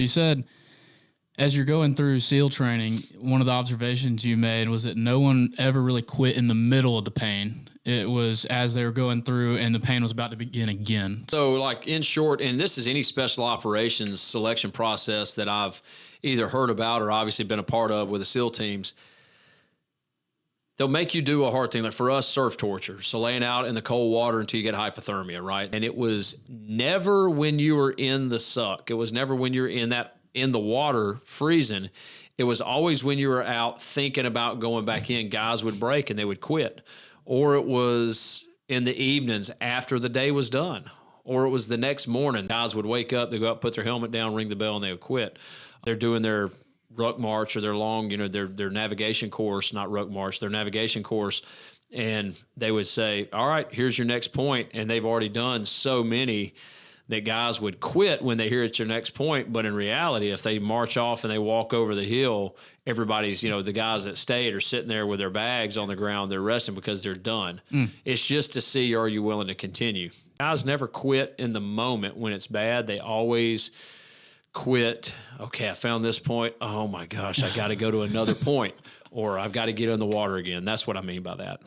You said as you're going through SEAL training, one of the observations you made was that no one ever really quit in the middle of the pain. It was as they were going through and the pain was about to begin again. So, like, in short, and this is any special operations selection process that I've either heard about or obviously been a part of with the SEAL teams, they'll make you do a hard thing. Like for us, surf torture. So laying out in the cold water until you get hypothermia, right? And it was never when you were in the suck. It was never when you're in the water freezing. It was always when you were out thinking about going back in. Guys would break and they would quit. Or it was in the evenings after the day was done. Or it was the next morning. Guys would wake up, they go up, put their helmet down, ring the bell, and they would quit. They're doing their ruck march or their long, their navigation course, not ruck march, their navigation course. And they would say, all right, here's your next point. And they've already done so many that guys would quit when they hear it's your next point. But in reality, if they march off and they walk over the hill, everybody's, the guys that stayed are sitting there with their bags on the ground. They're resting because they're done. It's just to see, are you willing to continue? Guys never quit in the moment when it's bad. They always quit. Okay, I found this point. Oh my gosh, I got to go to another point, or I've got to get in the water again. That's what I mean by that.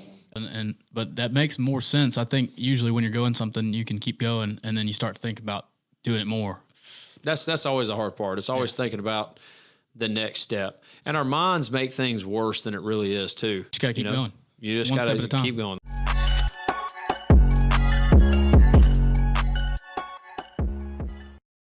But that makes more sense. I think usually when you're going something, you can keep going, and then you start to think about doing it more. That's always the hard part. It's always thinking about the next step. And our minds make things worse than it really is too. Just got to keep going. You just got to keep going.